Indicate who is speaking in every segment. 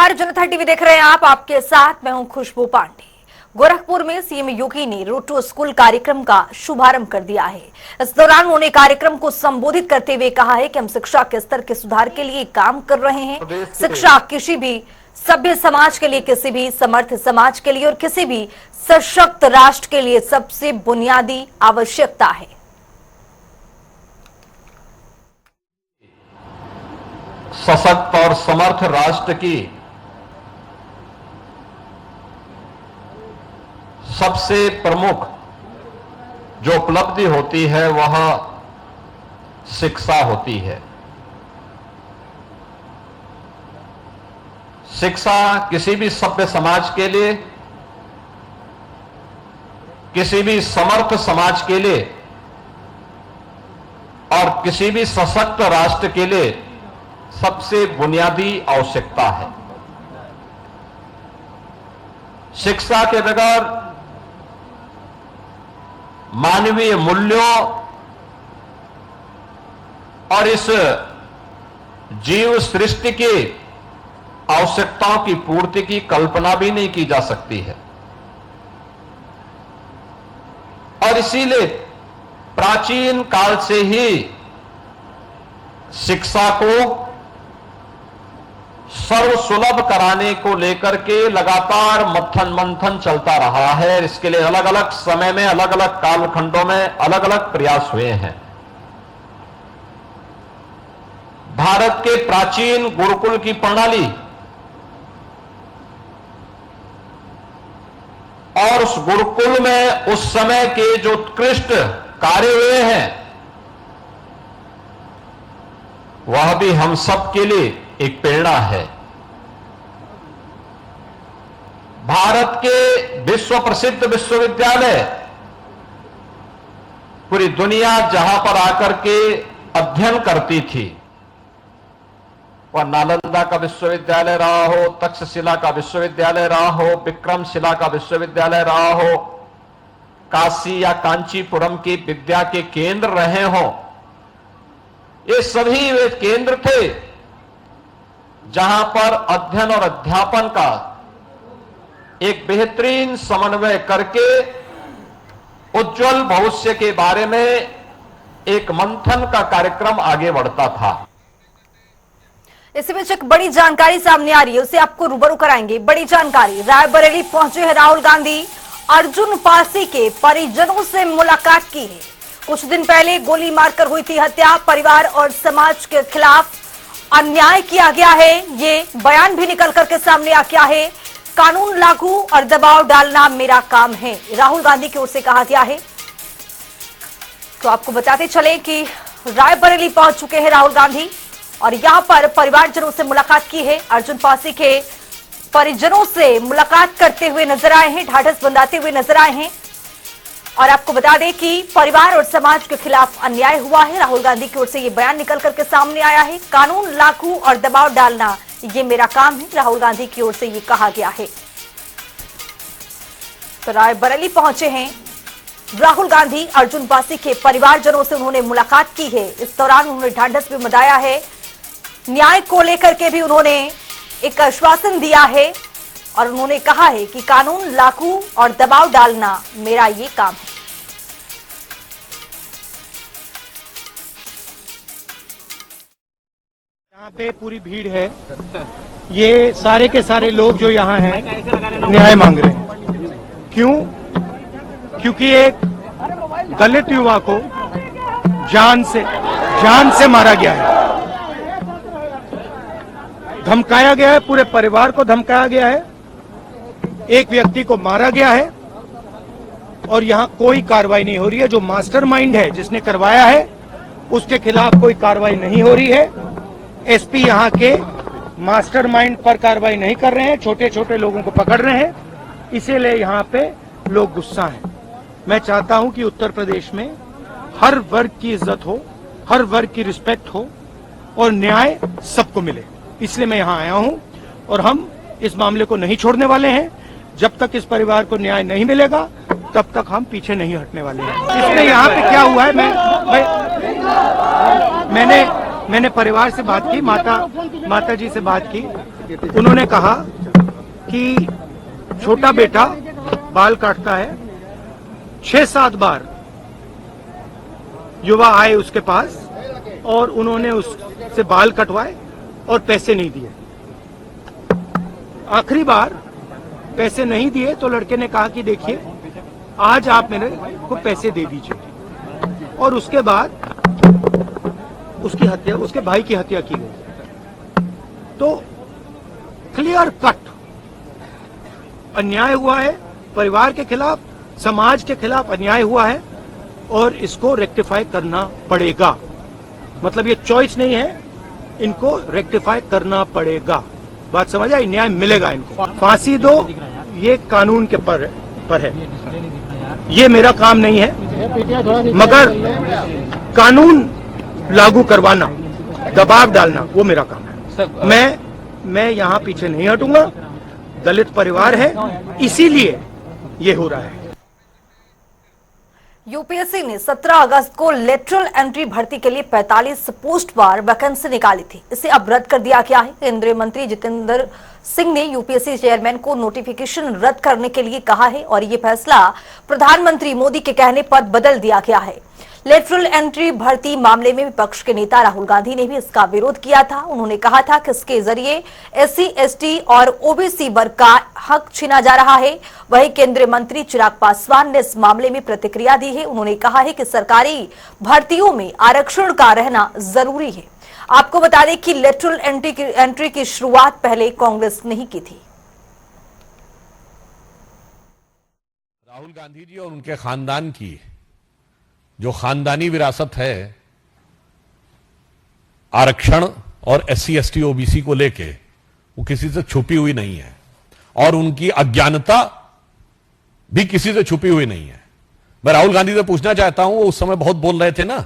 Speaker 1: नमस्कार, जनता टीवी देख रहे हैं आप। आपके साथ मैं हूं खुशबू पांडे। गोरखपुर में सीएम योगी ने रोड टू स्कूल कार्यक्रम का शुभारंभ कर दिया है। इस दौरान उन्होंने कार्यक्रम को संबोधित करते हुए कहा है कि हम शिक्षा के स्तर के सुधार के लिए काम कर रहे हैं। शिक्षा किसी भी सभ्य समाज के लिए, किसी भी समर्थ समाज के लिए और किसी भी सशक्त राष्ट्र के लिए सबसे बुनियादी आवश्यकता है।
Speaker 2: सशक्त और समर्थ राष्ट्र की सबसे प्रमुख जो उपलब्धि होती है वह शिक्षा होती है। शिक्षा किसी भी सभ्य समाज के लिए, किसी भी समर्थ समाज के लिए और किसी भी सशक्त राष्ट्र के लिए सबसे बुनियादी आवश्यकता है। शिक्षा के बगैर मानवीय मूल्यों और इस जीव सृष्टि की आवश्यकताओं की पूर्ति की कल्पना भी नहीं की जा सकती है। और इसीलिए प्राचीन काल से ही शिक्षा को सर्वसुलभ कराने को लेकर के लगातार मंथन चलता रहा है। इसके लिए अलग अलग समय में, अलग अलग कालखंडों में अलग अलग प्रयास हुए हैं। भारत के प्राचीन गुरुकुल की प्रणाली और उस गुरुकुल में उस समय के जो उत्कृष्ट कार्य हुए हैं वह भी हम सब के लिए एक प्रेरणा है। भारत के विश्व प्रसिद्ध विश्वविद्यालय पूरी दुनिया जहां पर आकर के अध्ययन करती थी, वह नालंदा का विश्वविद्यालय रहा हो, तक्षशिला का विश्वविद्यालय रहा हो, विक्रमशिला का विश्वविद्यालय रहा हो, काशी या कांचीपुरम की विद्या के केंद्र रहे हों, ये सभी वे केंद्र थे जहां पर अध्ययन और अध्यापन का एक बेहतरीन समन्वय करके उज्जवल भविष्य के बारे में एक मंथन का कार्यक्रम आगे बढ़ता था।
Speaker 1: इसी बीच एक बड़ी जानकारी सामने आ रही है, उसे आपको रूबरू कराएंगे। बड़ी जानकारी, रायबरेली पहुंचे हैं राहुल गांधी। अर्जुन पासी के परिजनों से मुलाकात की है। कुछ दिन पहले गोली मारकर हुई थी हत्या। परिवार और समाज के खिलाफ अन्याय किया गया है, ये बयान भी निकल करके सामने आ गया है। कानून लागू और दबाव डालना मेरा काम है, राहुल गांधी की ओर से कहा गया है। तो आपको बताते चले कि रायबरेली पहुंच चुके हैं राहुल गांधी और यहां पर परिवारजनों से मुलाकात की है। अर्जुन पासी के परिजनों से मुलाकात करते हुए नजर आए हैं, ढाढ़स बंधाते हुए नजर आए हैं। और आपको बता दें कि परिवार और समाज के खिलाफ अन्याय हुआ है। राहुल गांधी की ओर से ये बयान निकल करके सामने आया है। कानून लागू और दबाव डालना ये मेरा काम है, राहुल गांधी की ओर से ये कहा गया है। तो रायबरेली पहुंचे हैं राहुल गांधी। अर्जुन पासी के परिवारजनों से उन्होंने मुलाकात की है। इस दौरान उन्होंने ढांढस भी बंधाया है। न्याय को लेकर के भी उन्होंने एक आश्वासन दिया है और उन्होंने कहा है कि कानून लागू और दबाव डालना मेरा ये काम है।
Speaker 3: यहाँ पे पूरी भीड़ है। ये सारे के सारे लोग जो यहाँ हैं न्याय मांग रहे हैं। क्यों? क्योंकि एक दलित युवा को जान से मारा गया है, धमकाया गया है, पूरे परिवार को धमकाया गया है, एक व्यक्ति को मारा गया है और यहाँ कोई कार्रवाई नहीं हो रही है। जो मास्टरमाइंड है, जिसने करवाया है, उसके खिलाफ कोई कार्रवाई नहीं हो रही है। एसपी यहाँ के मास्टरमाइंड पर कार्रवाई नहीं कर रहे हैं, छोटे छोटे लोगों को पकड़ रहे हैं, इसीलिए यहाँ पे लोग गुस्सा हैं। मैं चाहता हूँ कि उत्तर प्रदेश में हर वर्ग की इज्जत हो, हर वर्ग की रिस्पेक्ट हो और न्याय सबको मिले, इसलिए मैं यहाँ आया हूँ। और हम इस मामले को नहीं छोड़ने वाले हैं। जब तक इस परिवार को न्याय नहीं मिलेगा तब तक हम पीछे नहीं हटने वाले हैं। इसमें यहाँ पे क्या हुआ है, मैंने परिवार से बात की, माता जी से बात की। उन्होंने कहा कि छोटा बेटा बाल काटता है, 6-7 बार युवा आए उसके पास और उन्होंने उससे बाल कटवाए और पैसे नहीं दिए। आखिरी बार पैसे नहीं दिए तो लड़के ने कहा कि देखिए आज आप मेरे को पैसे दे दीजिए, और उसके बाद उसकी हत्या, उसके भाई की हत्या की गई। तो क्लियर कट अन्याय हुआ है, परिवार के खिलाफ, समाज के खिलाफ अन्याय हुआ है और इसको रेक्टिफाई करना पड़ेगा। मतलब ये चॉइस नहीं है, इनको रेक्टिफाई करना पड़ेगा। बात समझ आई? न्याय मिलेगा इनको। फांसी दो, ये कानून के पर है, ये मेरा काम नहीं है, मगर कानून लागू करवाना, दबाव डालना, वो मेरा काम है। मैं यहाँ पीछे नहीं हटूंगा। दलित परिवार है, इसीलिए ये हो रहा है।
Speaker 1: यूपीएससी ने 17 अगस्त को लेटरल एंट्री भर्ती के लिए 45 पोस्ट पर वैकेंसी निकाली थी। इसे अब रद्द कर दिया गया है। केंद्रीय मंत्री जितेंद्र सिंह ने यूपीएससी चेयरमैन को नोटिफिकेशन रद्द करने के लिए कहा है और ये फैसला प्रधानमंत्री मोदी के कहने पर बदल दिया गया है। लेटरल एंट्री भर्ती मामले में विपक्ष के नेता राहुल गांधी ने भी इसका विरोध किया था। उन्होंने कहा था कि इसके जरिए एससी, एसटी और ओबीसी वर्ग का हक छीना जा रहा है। वहीं केंद्रीय मंत्री चिराग पासवान ने इस मामले में प्रतिक्रिया दी है। उन्होंने कहा है कि सरकारी भर्तियों में आरक्षण का रहना जरूरी है। आपको बता दें कि लेटरल एंट्री की शुरुआत पहले कांग्रेस ने ही की थी।
Speaker 4: राहुल गांधी जी और उनके खानदान की जो खानदानी विरासत है आरक्षण और एससी, एसटी, ओबीसी को लेके, वो किसी से छुपी हुई नहीं है और उनकी अज्ञानता भी किसी से छुपी हुई नहीं है। मैं राहुल गांधी से पूछना चाहता हूं, वो उस समय बहुत बोल रहे थे ना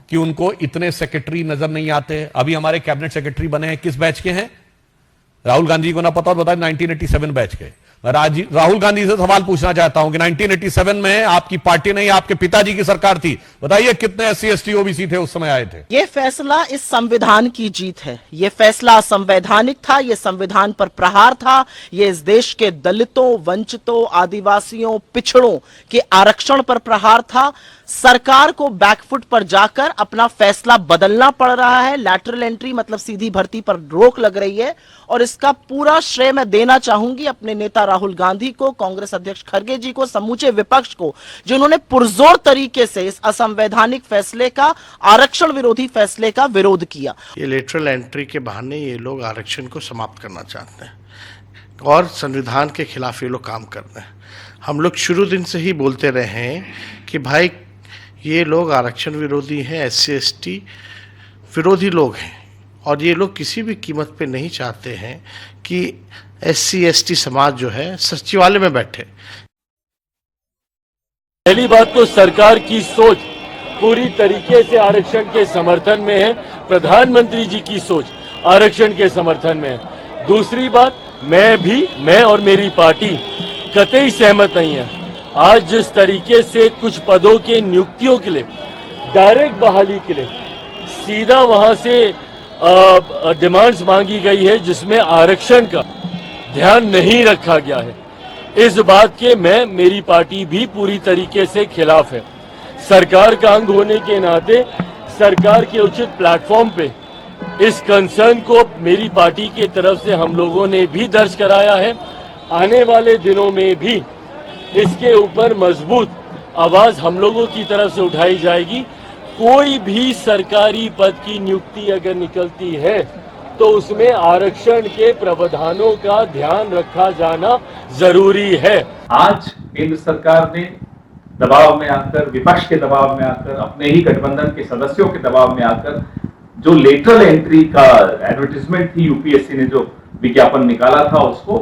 Speaker 4: कि उनको इतने सेक्रेटरी नजर नहीं आते। अभी हमारे कैबिनेट सेक्रेटरी बने हैं, किस बैच के हैं? राहुल गांधी को ना पता और बताए 1987 बैच के। राहुल गांधी से सवाल पूछना चाहता हूं कि 1987 में आपकी पार्टी नहीं, आपके पिताजी की सरकार थी, बताइए कितने एससी, एसटी, ओबीसी थे उस समय आए थे?
Speaker 5: ये फैसला इस संविधान की जीत है। ये फैसला असंवैधानिक था, ये संविधान पर प्रहार था, ये इस देश के दलितों, वंचितों, आदिवासियों, पिछड़ों के आरक्षण पर प्रहार था। सरकार को बैकफुट पर जाकर अपना फैसला बदलना पड़ रहा है। लैटरल एंट्री मतलब सीधी भर्ती पर रोक लग रही है और इसका पूरा श्रेय मैं देना चाहूंगी अपने नेता राहुल गांधी को, कांग्रेस अध्यक्ष खड़गे जी को, समूचे विपक्ष को, जिन्होंने पुरजोर तरीके से इस असंवैधानिक फैसले का, आरक्षण विरोधी फैसले का विरोध किया।
Speaker 6: ये लेटरल एंट्री के बहाने ये लोग आरक्षण को समाप्त करना चाहते हैं और संविधान के खिलाफ ये लोग काम कर रहे हैं। हम लोग शुरू दिन से ही बोलते रहे हैं कि भाई ये लोग आरक्षण विरोधी हैं, एससी, एसटी विरोधी लोग हैं और ये लोग किसी भी कीमत पे नहीं चाहते हैं कि एससी, एसटी समाज जो है सचिवालय में बैठे।
Speaker 7: पहली बात तो सरकार की सोच पूरी तरीके से आरक्षण के समर्थन में है, प्रधानमंत्री जी की सोच आरक्षण के समर्थन में है। दूसरी बात, मैं और मेरी पार्टी कतई सहमत नहीं है। आज जिस तरीके से कुछ पदों के नियुक्तियों के लिए, डायरेक्ट बहाली के लिए सीधा वहां से डिमांड्स मांगी गई है जिसमें आरक्षण का ध्यान नहीं रखा गया है, इस बात के मेरी पार्टी भी पूरी तरीके से खिलाफ है। सरकार का अंग होने के नाते सरकार के उचित प्लेटफॉर्म पे इस कंसर्न को मेरी पार्टी की तरफ से हम लोगों ने भी दर्ज कराया है। आने वाले दिनों में भी इसके ऊपर मजबूत आवाज हम लोगों की तरफ से उठाई जाएगी। कोई भी सरकारी पद की नियुक्ति अगर निकलती है तो उसमें आरक्षण के प्रावधानों का ध्यान रखा जाना जरूरी है।
Speaker 8: आज केंद्र सरकार ने दबाव में आकर, विपक्ष के दबाव में आकर, अपने ही गठबंधन के सदस्यों के दबाव में आकर जो लेटरल एंट्री का एडवर्टीजमेंट थी, यूपीएससी ने जो विज्ञापन निकाला था, उसको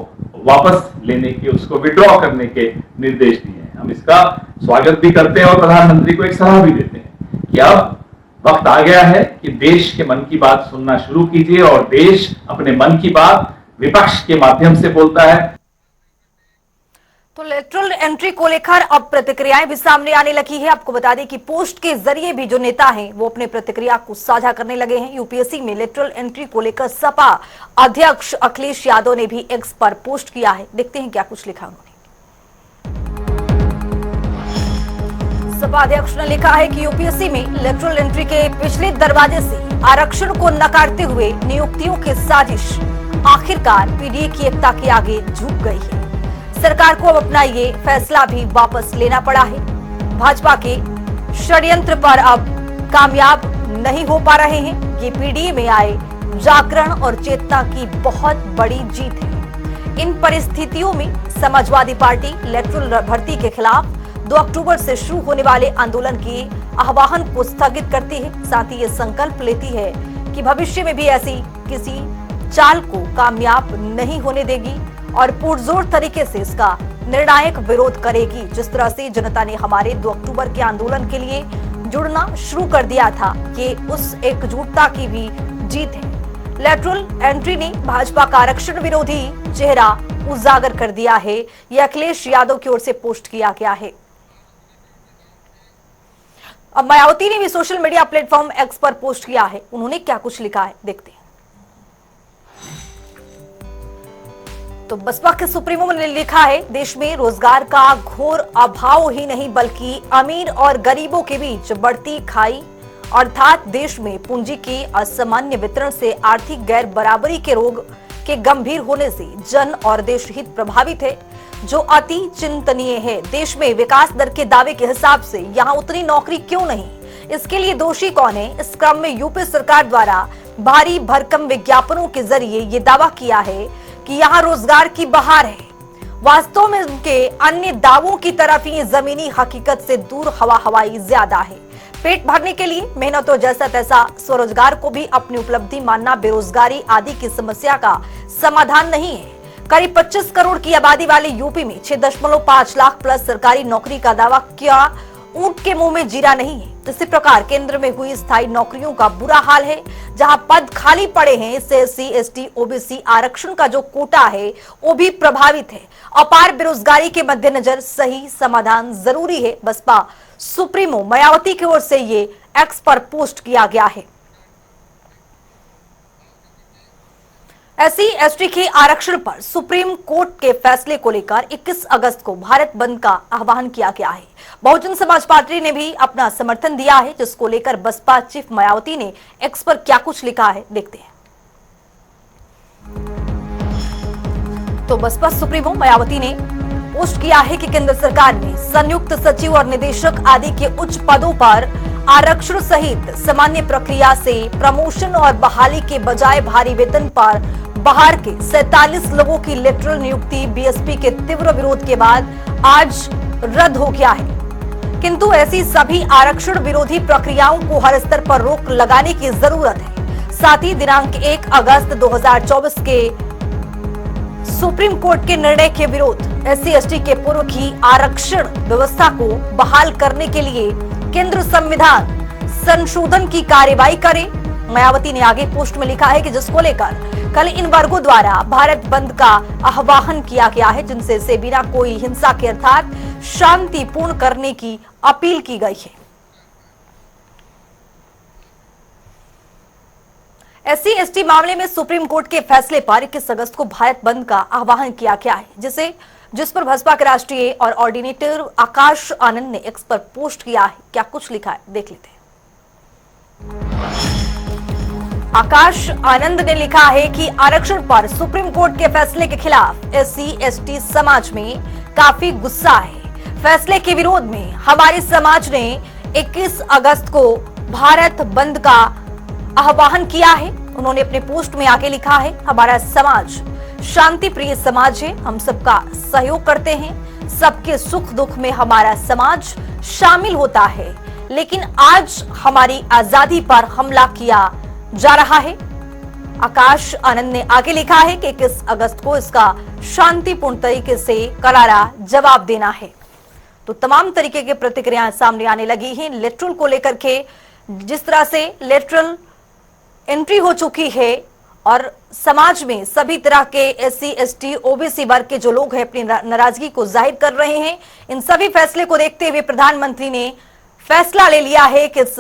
Speaker 8: वापस लेने के, उसको विड्रॉ करने के निर्देश दिए हैं। हम इसका स्वागत भी करते हैं और प्रधानमंत्री को एक सलाह भी देते हैं कि अब वक्त आ गया है कि देश के मन की बात सुनना शुरू कीजिए और देश अपने मन की बात विपक्ष के माध्यम से बोलता है।
Speaker 1: तो लेटरल एंट्री को लेकर अब प्रतिक्रियाएं भी सामने आने लगी है। आपको बता दें कि पोस्ट के जरिए भी जो नेता हैं वो अपने प्रतिक्रिया को साझा करने लगे हैं। यूपीएससी में लेटरल एंट्री को लेकर सपा अध्यक्ष अखिलेश यादव ने भी एक्स पर पोस्ट किया है। देखते हैं क्या कुछ लिखा उन्होंने। सपा अध्यक्ष ने लिखा है कि यूपीएससी में लेटरल एंट्री के पिछले दरवाजे से आरक्षण को नकारते हुए नियुक्तियों की साजिश आखिरकार पीडीए की एकता के आगे झुक गई है। सरकार को अब अपना ये फैसला भी वापस लेना पड़ा है। भाजपा के षड्यंत्र पर अब कामयाब नहीं हो पा रहे हैं। ये पीडीए में आए जागरण और चेतना की बहुत बड़ी जीत है। इन परिस्थितियों में समाजवादी पार्टी लेटरल भर्ती के खिलाफ 2 अक्टूबर से शुरू होने वाले आंदोलन के आह्वान को स्थगित करती है। साथ ही ये संकल्प लेती है कि भविष्य में भी ऐसी किसी चाल को कामयाब नहीं होने देगी और पुरजोर तरीके से इसका निर्णायक विरोध करेगी। जिस तरह से जनता ने हमारे 2 अक्टूबर के आंदोलन के लिए जुड़ना शुरू कर दिया था, ये उस एकजुटता की भी जीत है। लेटरल एंट्री ने भाजपा का आरक्षण विरोधी चेहरा उजागर कर दिया है। यह अखिलेश यादव की ओर से पोस्ट किया गया है। अब मायावती ने भी सोशल मीडिया प्लेटफॉर्म एक्स पर पोस्ट किया है। उन्होंने क्या कुछ लिखा है, देखते हैं। तो बसपा के सुप्रीमो ने लिखा है, देश में रोजगार का घोर अभाव ही नहीं बल्कि अमीर और गरीबों के बीच बढ़ती खाई अर्थात देश में पूंजी के असामान्य वितरण से आर्थिक गैर बराबरी के रोग के गंभीर होने से जन और देश हित प्रभावित है, जो अति चिंतनीय है। देश में विकास दर के दावे के हिसाब से यहाँ उतनी नौकरी क्यों नहीं, इसके लिए दोषी कौन है। इस क्रम में यूपी सरकार द्वारा भारी भरकम विज्ञापनों के जरिए ये दावा किया है कि यहाँ रोजगार की बहार है। वास्तव में उनके अन्य दावों की तरफ ही जमीनी हकीकत से दूर हवा हवाई ज्यादा है। पेट भरने के लिए मेहनत और जैसा तैसा स्वरोजगार को भी अपनी उपलब्धि मानना बेरोजगारी आदि की समस्या का समाधान नहीं है। करीब 25 करोड़ की आबादी वाले यूपी में 6.5 लाख प्लस सरकारी नौकरी का दावा क्या ऊंट के मुंह में जीरा नहीं है। इसी प्रकार केंद्र में हुई स्थायी नौकरियों का बुरा हाल है। जहां पद खाली पड़े हैं, इससे एससी, एसटी, ओबीसी आरक्षण का जो कोटा है वो भी प्रभावित है। अपार बेरोजगारी के मद्देनजर सही समाधान जरूरी है। बसपा सुप्रीमो मायावती की ओर से ये एक्स पर पोस्ट किया गया है। एससी, एसटी के आरक्षण पर सुप्रीम कोर्ट के फैसले को लेकर 21 अगस्त को भारत बंद का आह्वान किया गया है। बहुजन समाज पार्टी ने भी अपना समर्थन दिया है, जिसको लेकर बसपा चीफ मायावती ने एक्स पर क्या कुछ लिखा है, देखते हैं। तो बसपा सुप्रीमो मायावती ने पोस्ट किया है कि केंद्र सरकार ने संयुक्त सचिव और निदेशक आदि के उच्च पदों पर आरक्षण सहित सामान्य प्रक्रिया से प्रमोशन और बहाली के बजाय भारी वेतन पर बाहर के 47 लोगों की लेटरल नियुक्ति बीएसपी के तीव्र विरोध के बाद आज रद्द हो गया है। किंतु ऐसी सभी आरक्षण विरोधी प्रक्रियाओं को हर स्तर पर रोक लगाने की जरूरत है। साथ ही दिनांक 1 अगस्त 2024 के सुप्रीम कोर्ट के निर्णय के विरोध एससी, एसटी के पूर्व की आरक्षण व्यवस्था को बहाल करने के लिए केंद्र संविधान संशोधन की कार्यवाही करे। मायावती ने आगे पोस्ट में लिखा है कि जिसको लेकर कल इन वर्गों द्वारा भारत बंद का आह्वान किया गया है, जिनसे से बिना कोई हिंसा के अर्थात शांतिपूर्ण करने की अपील की गई है। एससी, एसटी मामले में सुप्रीम कोर्ट के फैसले पर 21 अगस्त को भारत बंद का आह्वान किया गया है, जिस पर भाजपा के राष्ट्रीय और ऑर्डिनेटर आकाश आनंद ने एक्स पर पोस्ट किया है। क्या कुछ लिखा है, देख लेते हैं। आकाश आनंद ने लिखा है कि आरक्षण पर सुप्रीम कोर्ट के फैसले के खिलाफ एससी, एसटी समाज में काफी गुस्सा है। फैसले के विरोध में हमारे समाज ने 21 अगस्त को भारत बंद का आह्वान किया है। उन्होंने अपने पोस्ट में आगे लिखा है, हमारा समाज शांति प्रिय समाज है, हम सबका सहयोग करते हैं, सबके सुख दुख में हमारा समाज शामिल होता है, लेकिन आज हमारी आजादी पर हमला किया जा रहा है। आकाश आनंद ने आगे लिखा है कि 21 अगस्त को इसका शांतिपूर्ण तरीके से करारा जवाब देना है। तो तमाम तरीके की प्रतिक्रियाएं सामने आने लगी हैं लेटरल को लेकर के। जिस तरह से लेटरल एंट्री हो चुकी है और समाज में सभी तरह के SC, ST, OBC वर्ग के जो लोग हैं अपनी नाराजगी को जाहिर कर रहे हैं। इन सभी फैसले को देखते हुए प्रधानमंत्री ने फैसला ले लिया है कि इस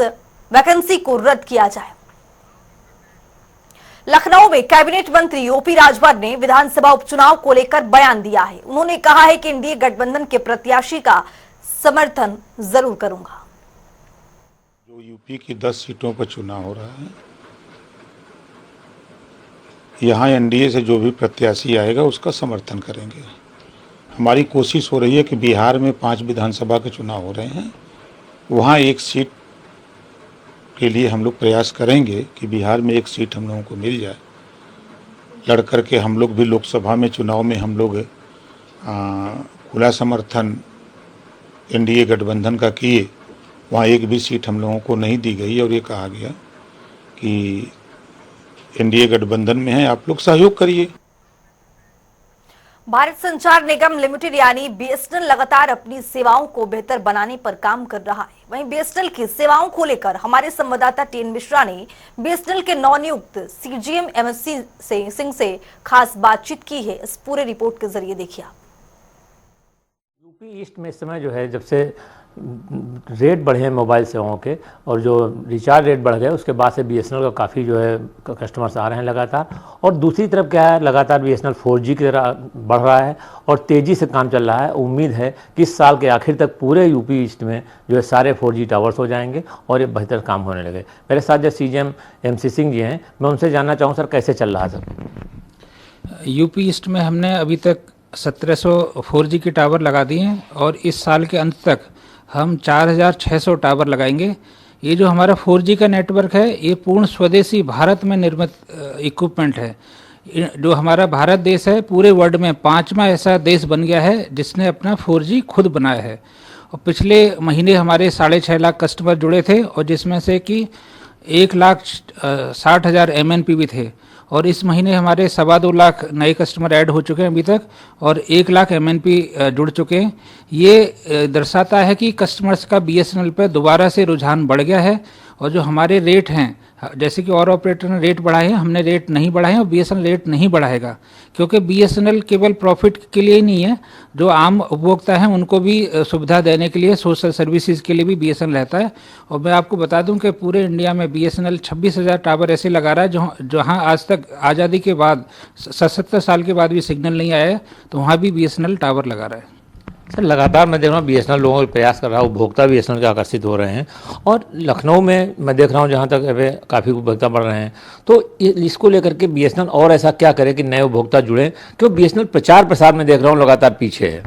Speaker 1: वैकेंसी को रद्द किया जाए। लखनऊ में कैबिनेट मंत्री OP राजभर ने विधानसभा उपचुनाव को लेकर बयान दिया है। उन्होंने कहा है कि इंडिया गठबंधन के प्रत्याशी का समर्थन जरूर करूंगा।
Speaker 9: जो यूपी की 10 सीटों पर चुनाव हो रहा है, यहाँ एनडीए से जो भी प्रत्याशी आएगा उसका समर्थन करेंगे। हमारी कोशिश हो रही है कि बिहार में 5 विधानसभा के चुनाव हो रहे हैं, वहाँ 1 सीट के लिए हम लोग प्रयास करेंगे कि बिहार में 1 सीट हम लोगों को मिल जाए। लड़ कर के हम लोग भी लोकसभा में चुनाव में हम लोग खुला समर्थन एनडीए गठबंधन का किए, वहाँ 1 भी सीट हम लोगों को नहीं दी गई और ये कहा गया कि एनडीए गठबंधन में है, आप लोग सहयोग करिए।
Speaker 1: भारत संचार निगम लिमिटेड यानी BSNL लगातार अपनी सेवाओं को बेहतर बनाने पर काम कर रहा है। वहीं BSNL की सेवाओं को लेकर हमारे संवाददाता TN मिश्रा ने BSNL के नवनियुक्त CGM MSc सिंह से खास बातचीत की है। इस पूरे रिपोर्ट के जरिए देखिए आप।
Speaker 10: यूपी ईस्ट में इस समय जो है, जब से रेट बढ़े हैं मोबाइल सेवाओं के और जो रिचार्ज रेट बढ़ गए, उसके बाद से BSNL का काफ़ी जो है कस्टमर्स आ रहे हैं लगातार। और दूसरी तरफ क्या है, लगातार BSNL 4G की तरह बढ़ रहा है और तेज़ी से काम चल रहा है। उम्मीद है कि इस साल के आखिर तक पूरे यूपी ईस्ट में जो है सारे 4G टावर्स हो जाएंगे और ये बेहतर काम होने लगे। मेरे साथ जो CGM MC सिंह जी हैं, मैं उनसे जानना चाहूँ सर कैसे चल रहा है सर?
Speaker 11: यूपी ईस्ट में हमने अभी तक 1700 4G के टावर लगा दिए हैं और इस साल के अंत तक हम 4600 टावर लगाएंगे। ये जो हमारा 4G का नेटवर्क है, ये पूर्ण स्वदेशी भारत में निर्मित इक्विपमेंट है। जो हमारा भारत देश है, पूरे वर्ल्ड में 5वां ऐसा देश बन गया है जिसने अपना 4G खुद बनाया है। और पिछले महीने हमारे 6.5 लाख कस्टमर जुड़े थे और जिसमें से कि 1,60,000 MNP भी थे। और इस महीने हमारे 2.25 लाख नए कस्टमर ऐड हो चुके हैं अभी तक और 1 लाख MNP जुड़ चुके हैं। ये दर्शाता है कि कस्टमर्स का BSNL पे दोबारा से रुझान बढ़ गया है। और जो हमारे रेट हैं, जैसे कि और ऑपरेटर ने रेट बढ़ाए हैं, हमने रेट नहीं बढ़ाए हैं और BSNL रेट नहीं बढ़ाएगा, क्योंकि BSNL केवल प्रॉफिट के लिए ही नहीं है, जो आम उपभोक्ता हैं उनको भी सुविधा देने के लिए, सोशल सर्विसेज के लिए भी BSNL रहता है। और मैं आपको बता दूं कि पूरे इंडिया में BSNL 26,000 टावर ऐसे लगा रहा है जहाँ आज तक आज़ादी के बाद 70 साल के बाद भी सिग्नल नहीं आया है, तो वहाँ भी BSNL टावर लगा रहा है।
Speaker 10: सर लगातार मैं देख रहा हूँ BSNL लोगों को प्रयास कर रहा है, उपभोक्ता BSNL के आकर्षित हो रहे हैं और लखनऊ में मैं देख रहा हूँ जहाँ तक काफ़ी उपभोक्ता बढ़ रहे हैं। तो इसको लेकर के BSNL और ऐसा क्या करे कि नए उपभोक्ता जुड़े, क्यों BSNL प्रचार प्रसार में देख रहा हूँ लगातार पीछे है?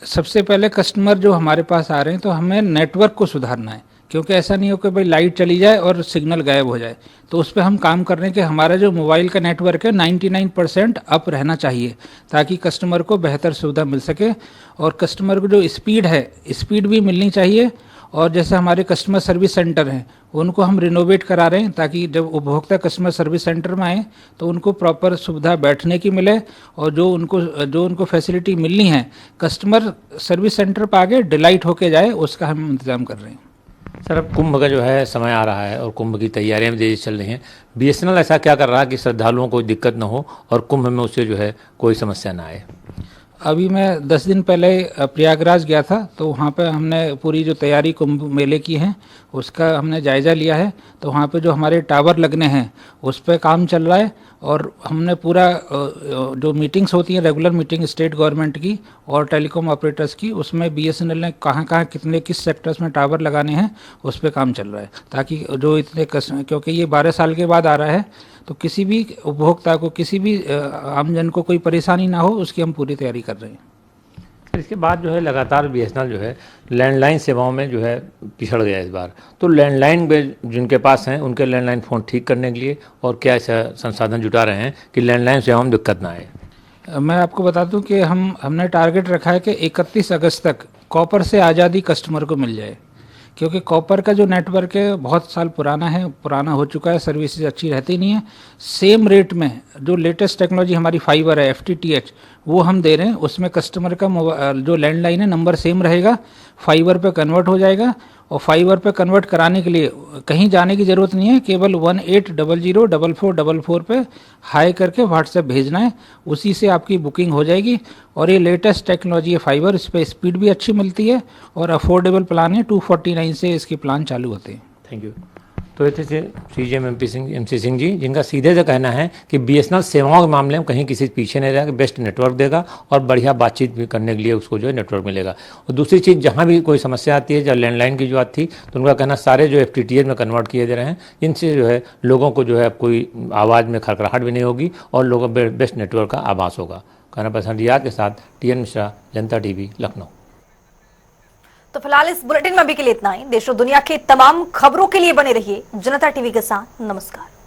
Speaker 11: सबसे पहले कस्टमर जो हमारे पास आ रहे हैं, तो हमें नेटवर्क को सुधारना है, क्योंकि ऐसा नहीं हो कि भाई लाइट चली जाए और सिग्नल गायब हो जाए। तो उस पर हम काम कर रहे हैं कि हमारा जो मोबाइल का नेटवर्क है 99% अप रहना चाहिए, ताकि कस्टमर को बेहतर सुविधा मिल सके। और कस्टमर को जो स्पीड है, स्पीड भी मिलनी चाहिए। और जैसे हमारे कस्टमर सर्विस सेंटर हैं, उनको हम रिनोवेट करा रहे हैं, ताकि जब उपभोक्ता कस्टमर सर्विस सेंटर में आए तो उनको प्रॉपर सुविधा बैठने की मिले और जो उनको फैसिलिटी मिलनी है कस्टमर सर्विस सेंटर पर आगे डिलाइट होके जाए, उसका हम इंतज़ाम कर रहे हैं।
Speaker 10: सर अब कुंभ का जो है समय आ रहा है और कुंभ की तैयारियां भी तेजी चल रही हैं। BSNL ऐसा क्या कर रहा है कि श्रद्धालुओं को कोई दिक्कत न हो और कुंभ में उससे जो है कोई समस्या ना आए?
Speaker 11: अभी मैं 10 दिन पहले प्रयागराज गया था, तो वहाँ पे हमने पूरी जो तैयारी कुंभ मेले की है उसका हमने जायज़ा लिया है। तो वहाँ पे जो हमारे टावर लगने हैं उस पर काम चल रहा है और हमने पूरा जो मीटिंग्स होती हैं, रेगुलर मीटिंग स्टेट गवर्नमेंट की और टेलीकॉम ऑपरेटर्स की, उसमें BSNL ने कहाँ कितने किस सेक्टर्स में टावर लगाने हैं उस पर काम चल रहा है, ताकि जो इतने क्योंकि ये 12 साल के बाद आ रहा है, तो किसी भी उपभोक्ता को, किसी भी आमजन को कोई परेशानी ना हो, उसकी हम पूरी तैयारी कर रहे हैं।
Speaker 10: इसके बाद जो है लगातार BSNL जो है लैंडलाइन सेवाओं में जो है पिछड़ गया इस बार। तो लैंडलाइन में जिनके पास हैं उनके लैंडलाइन फ़ोन ठीक करने के लिए और क्या ऐसा संसाधन जुटा रहे हैं कि लैंडलाइन सेवाओं में दिक्कत ना आए?
Speaker 11: मैं आपको बता दूं कि हमने टारगेट रखा है कि 31 अगस्त तक कॉपर से आज़ादी कस्टमर को मिल जाए, क्योंकि कॉपर का जो नेटवर्क है बहुत साल पुराना हो चुका है, सर्विसेज अच्छी रहती नहीं है। सेम रेट में जो लेटेस्ट टेक्नोलॉजी हमारी फाइबर है, FTTH, वो हम दे रहे हैं। उसमें कस्टमर का जो लैंडलाइन है नंबर सेम रहेगा, फाइबर पे कन्वर्ट हो जाएगा और फाइबर पे कन्वर्ट कराने के लिए कहीं जाने की ज़रूरत नहीं है, केवल 18004444 पे हाई करके व्हाट्सएप भेजना है, उसी से आपकी बुकिंग हो जाएगी। और ये लेटेस्ट टेक्नोलॉजी है फाइबर, इस पर स्पीड भी अच्छी मिलती है और अफोर्डेबल प्लान है, 249 से इसके प्लान चालू होते हैं।
Speaker 10: Thank you. तो ये थे सीजीएम एमसी सिंह जी, जिनका सीधे से कहना है कि बीएसएनएल सेवाओं के मामले में कहीं किसी पीछे नहीं रहेगा, बेस्ट नेटवर्क देगा और बढ़िया बातचीत भी करने के लिए उसको जो है नेटवर्क मिलेगा। और दूसरी चीज़, जहाँ भी कोई समस्या आती है, जब लैंडलाइन की जो बात थी, तो उनका कहना सारे जो FTTH में कन्वर्ट किए जा रहे हैं, इनसे जो है लोगों को जो है कोई आवाज़ में खड़खड़ाहट भी नहीं होगी और लोगों को बेस्ट नेटवर्क का आभास होगा। कहना पसंद रियाद के साथ TN मिश्रा, जनता TV, लखनऊ।
Speaker 1: तो फिलहाल इस बुलेटिन में अभी के लिए इतना ही। देश और दुनिया के तमाम खबरों के लिए बने रहिए जनता टीवी के साथ। नमस्कार।